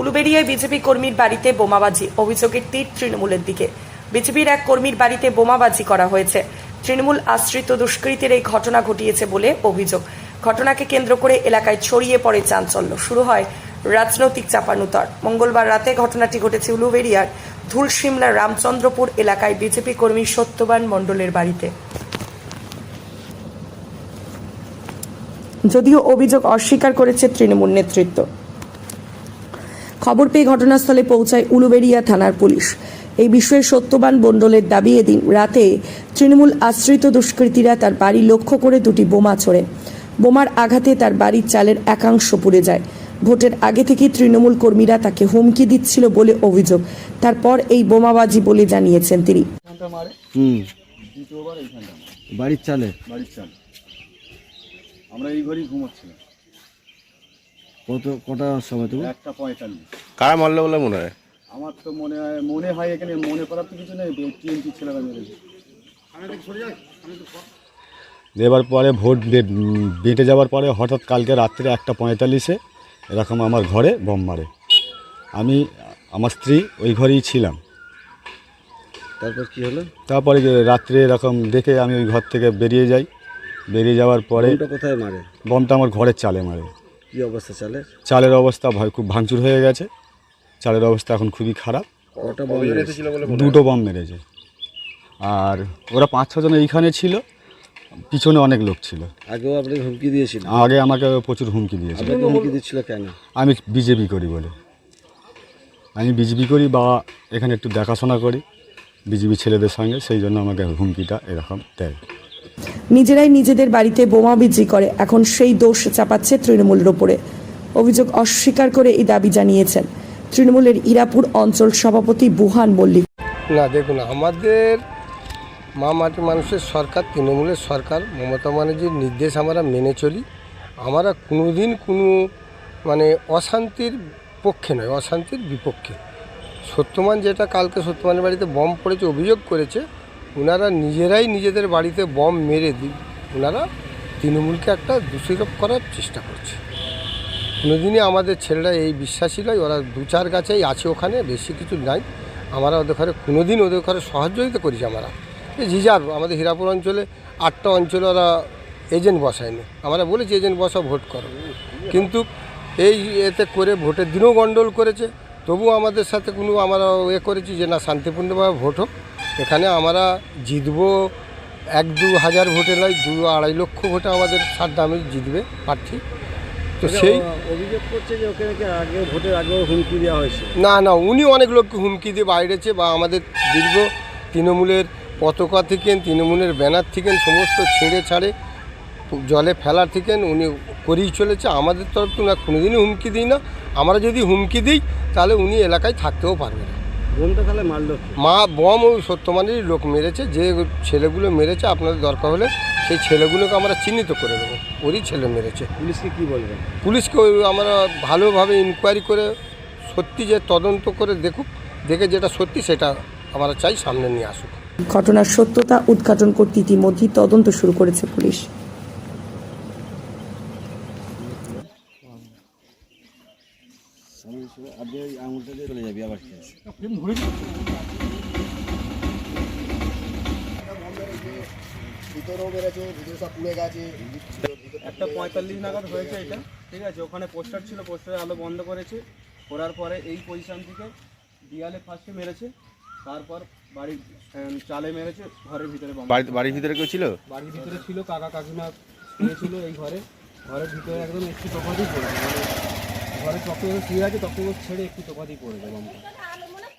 উলুবেড়িয়ায় BJP কর্মীর বাড়িতে বোমাবাজি, অভিযোগের তীর তৃণমূলের দিকে। বিজেপির এক কর্মীর বাড়িতে বোমাবাজি করা হয়েছে। তৃণমূল আশ্রিত দুষ্কৃতীর এই ঘটনা ঘটিয়েছে বলে অভিযোগ। ঘটনাকে কেন্দ্র করে এলাকায় ছড়িয়ে পড়ে চাঞ্চল্য, শুরু হয় রাজনৈতিক চাপানুতর। মঙ্গলবার রাতে ঘটনাটি ঘটেছে উলুবেড়িয়ার ধুলশিমলা রামচন্দ্রপুর এলাকায় বিজেপি কর্মী সত্যবান মণ্ডলের বাড়িতে। যদিও অভিযোগ অস্বীকার করেছে তৃণমূল নেতৃত্ব। খবর পেয়ে ঘটনাস্থলে পৌঁছায় উলুবেড়িয়া থানার পুলিশ। এই বিষয়ে সত্যবান মণ্ডলের দাবি, এদিন রাতে তৃণমূল আশ্রিত দুষ্কৃতীরা তার বাড়ি লক্ষ্য করে দুটি বোমা ছোড়ে। বোমার আঘাতে তার বাড়ির চালের একাংশ পুড়ে যায়। ভোটের আগে থেকেই তৃণমূল কর্মীরা তাকে হুমকি দিচ্ছিল বলে অভিযোগ। তারপর এই বোমাবাজি বলে জানিয়েছেন তিনি। বাড়ির চালে আমরা এই ঘরেই ঘুমোচ্ছিলাম। কটার সময় তুমি? 1:45। কারা মারলো বলে মনে হয়? আমার তো মনে হয় এখানে মনে করার তো কিছু নেই, টিএমসি ছেলেরা মেরেছে। দেবার পরে ভোট বেঁটে যাওয়ার পরে হঠাৎ কালকে রাত্রে 1:45-এ এরকম আমার ঘরে বোম মারে। আমি আমার স্ত্রী ওই ঘরেই ছিলাম। তারপর কি হলো? তারপরে রাত্রে এরকম দেখে আমি ওই ঘর থেকে বেরিয়ে যাই। বেরিয়ে যাওয়ার পরে কোথায় মারে? বমটা আমার ঘরের চালে মারে। কি অবস্থা চালের? চালের অবস্থা খুব ভাঙচুর হয়ে গেছে। চালের অবস্থা এখন খুবই খারাপ। কটা বম মেরেছিল বলে? দুটো বম মেরেছে। আর ওরা 5-6 জন এইখানে ছিল, পিছনে অনেক লোক ছিল। আগেও আপনি হুমকি দিয়েছিলেন? আগে আমাকে প্রচুর হুমকি দিয়েছে। আপনাকে হুমকি দিচ্ছিল কেন? আমি বিজেপি করি বলে। আমি বিজেপি করি বা এখানে একটু দেখাশোনা করি বিজেপি ছেলেদের সঙ্গে, সেই জন্য আমাকে হুমকিটা এরকম দেয়। নিজেরাই নিজেদের বাড়িতে বোমাবাজি করে এখন সেই দোষ চাপাচ্ছে তৃণমূলের ওপরে। অভিযোগ অস্বীকার করে এই দাবি জানিয়েছেন তৃণমূলের ইরাপুর অঞ্চল সভাপতি বুহান মল্লিক। না, দেখুন, আমাদের মা মাটি মানুষের সরকার, তৃণমূলের সরকার, মমতা ব্যানার্জির নির্দেশ আমরা মেনে চলি। আমরা কোনোদিন কোনো অশান্তির পক্ষে নয়, অশান্তির বিপক্ষে। সত্যমান যেটা কালকে সত্যমানের বাড়িতে বম পড়েছে অভিযোগ করেছে, ওনারা নিজেরাই নিজেদের বাড়িতে বম মেরে ওনারা তৃণমূলকে একটা দোষারোপ করার চেষ্টা করছে। কোনোদিনই আমাদের ছেলেরা এই বিশ্বাসী নয়। ওরা 2-4 গাছেই আছে, ওখানে বেশি কিছু নাই। আমরা ওদের ঘরে কোনোদিন ওদের ঘরে সহযোগিতা করেছি। আমরা রিজার্ভ আমাদের হীরাপুর অঞ্চলে 8টা অঞ্চলে ওরা এজেন্ট বসায়নি। আমরা বলেছি এজেন্ট বসা, ভোট করো, কিন্তু এই এতে করে ভোটের দিনও গন্ডগোল করেছে। তবুও আমাদের সাথে আমরা করেছি যে না, শান্তিপূর্ণভাবে ভোট হোক। এখানে আমরা জিতবো 1-2 হাজার ভোটে নয়, 2-2.5 লক্ষ ভোটে আমাদের সাদ্দামে জিতবে প্রার্থী। তো সেই অভিযোগ করছে যে ওকে আগে ভোটের আগেও হুমকি দেওয়া হয়েছে। না, উনি অনেক লোককে হুমকি দিয়ে বাইরেছে, বা আমাদের দীর্ঘ তৃণমূলের পতাকা থেকে, তৃণমূলের ব্যানার থেকে সমস্ত ছেড়ে ছাড়ে জলে ফেলার থেকে উনি করেই চলেছে। আমাদের তরফ থেকে না কোনোদিনই হুমকি দিই না। আমরা যদি হুমকি দিই তাহলে উনি এলাকায় থাকতেও পারবে না। বোমটা তাহলে মারলো? বম ওই সত্যমানেরই লোক মেরেছে। যে ছেলেগুলো মেরেছে, আপনাদের দরকার হলে সেই ছেলেগুলোকে আমরা চিহ্নিত করে দেবো, ওরই ছেলে মেরেছে। পুলিশকে কি বলবেন? পুলিশকে আমরা ভালোভাবে ইনকোয়ারি করে সত্যি যে তদন্ত করে দেখুক, দেখে যেটা সত্যি সেটা আমরা চাই সামনে নিয়ে আসুক। ঘটনার সত্যতা উদ্ঘাটন করতে ইতিমধ্যেই তদন্ত শুরু করেছে পুলিশ। আঙুলটা দিয়ে চলে যাবি আবার। একটা 45 নাগাদ হয়েছে এটা, ঠিক আছে। ওখানে পোস্টার ছিল, পোস্টারের আলো বন্ধ করেছে। করার পরে এই পজিশন থেকে দেয়ালে ফার্স্টে মেরেছে, তারপর বাড়ির চালে মেরেছে, ঘরের ভিতরে। বাড়ির ভিতরে কেউ ছিল? বাড়ির ভিতরে ছিল, কাকা কাকিমা শুয়েছিল এই ঘরের ভিতরে। একদম একটু তফাতেই পড়েছে, ঘরে চক্র শুয়ে আছে, তখন ছেড়ে একটু তফাতেই পড়েছে বমটা।